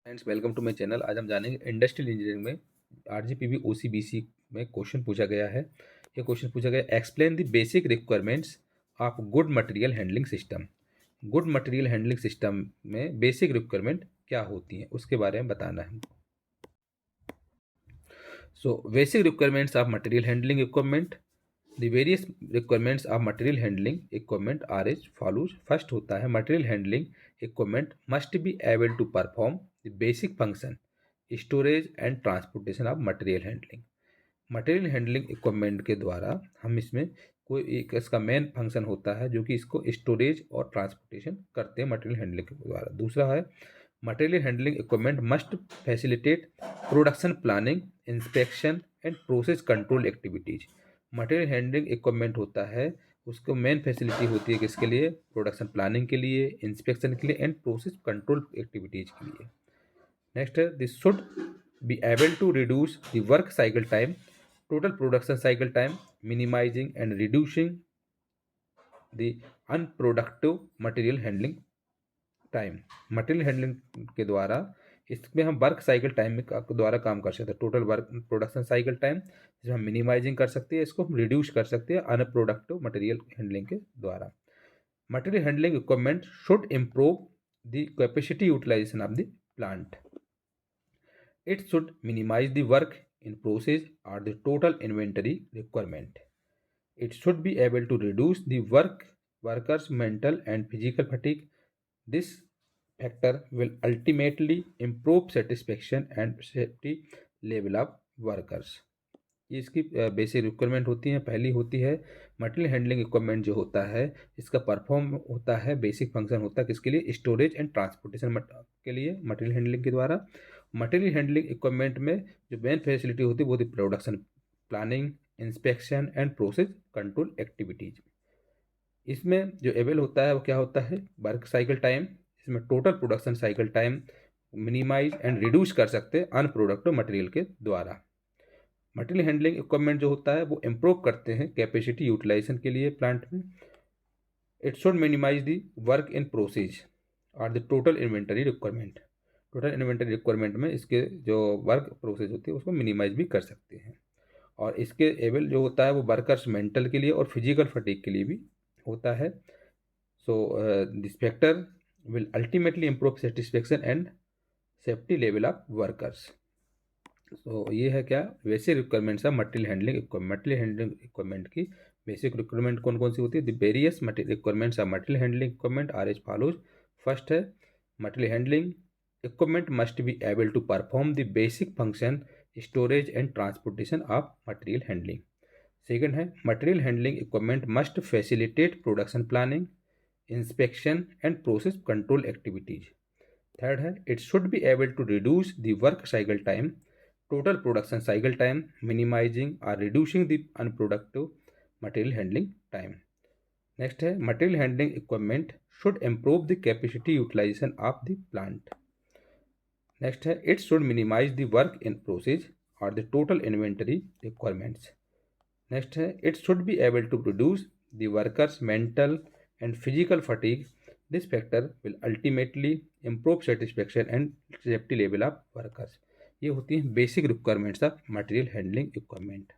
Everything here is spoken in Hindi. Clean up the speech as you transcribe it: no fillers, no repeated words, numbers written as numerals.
Friends, welcome to my channel. आज हम जानेंगे इंडस्ट्रियल इंजीनियरिंग में आरजीपीवी ओसीबीसी में क्वेश्चन पूछा गया है। ये क्वेश्चन पूछा गया, explain the basic requirements of good material handling system. Good material handling system में बेसिक रिक्वायरमेंट क्या होती हैं उसके बारे में बताना है। So basic requirements of material handling equipment. The various requirements of material handling equipment are as follows. First होता है, material handling equipment must be able to perform the basic function storage and transportation of material handling. Material handling equipment के द्वारा हम इसमें कोई एक इसका मेन फंक्शन होता है जो कि इसको स्टोरेज और ट्रांसपोर्टेशन करते हैं मटेरियल हैंडलिंग के द्वारा। दूसरा है, material handling equipment must facilitate production planning, inspection and process control activities. Material handling equipment होता है, उसको मेन फैसिलिटी होती है किसके लिए? प्रोडक्शन प्लानिंग के लिए, इंस्पेक्शन के लिए एंड प्रोसेस कंट्रोल एक्टिविटीज के लिए। नेक्स्ट है, this should be able to reduce the work cycle time, total production cycle time, minimizing and reducing the unproductive material handling time. Material handling के द्वारा इसमें हम वर्क साइकिल टाइम में द्वारा काम कर सकते हैं। Total work production cycle time जिसे हम मिनिमाइजिंग कर सकते हैं, इसको हम रिड्यूस कर सकते हैं अनप्रोडक्टिव मटेरियल हैंडलिंग के द्वारा। Material handling equipment should improve the capacity utilization of the plant. It should minimize the work in process or the total inventory requirement. It should be able to reduce the workers' mental and physical fatigue. This factor will ultimately improve satisfaction and safety level of workers. ये इसकी बेसिक रिक्वायरमेंट होती हैं। पहली होती है, मटेरियल हैंडलिंग इक्विपमेंट जो होता है इसका परफॉर्म होता है, बेसिक फंक्शन होता है किसके लिए? स्टोरेज एंड ट्रांसपोर्टेशन के लिए मटेरियल हैंडलिंग के द्वारा। मटेरियल हैंडलिंग इक्विपमेंट में जो मेन फैसिलिटी होती है वो होती है production planning, inspection and process control activities. इसमें जो एबल होता है वो क्या होता है? वर्क साइकिल टाइम, इसमें total production cycle time minimize and reduce कर सकते हैं अनप्रोडक्टिव मटेरियल के द्वारा। मटेरियल हैंडलिंग इक्विपमेंट जो होता है वो इम्प्रूव करते हैं कैपेसिटी यूटिलाइजेशन के लिए प्लांट में। It should minimise the work in process और the total inventory requirement. Total inventory requirement में इसके जो वर्क प्रोसेस होती है उसको मिनिमाइज भी कर सकते हैं। और इसके एबल जो होता है वो वर्कर्स मेंटल के लिए और फिजिकल फटीग के लिए भी होता है। So this factor will ultimately improve satisfaction and safety level of workers. तो ये है क्या basic requirements of material handling equipment. Material handling equipment की बेसिक रिक्वायरमेंट कौन कौन सी होती है? The various requirements of material handling equipment are as follows. First है, material handling equipment must be able to perform the basic function storage and transportation of material handling. Second है, material handling equipment must facilitate production planning, inspection and process control activities. Third है, it should be able to reduce the work cycle time, total production cycle time, minimizing or reducing the unproductive material handling time. Next है, material handling equipment should improve the capacity utilization of the plant. Next है, it should minimize the work in process or the total inventory requirements. Next है, it should be able to reduce the workers' mental and physical fatigue. This factor will ultimately improve satisfaction and safety level of workers. ये होती हैं basic requirements of material handling equipment.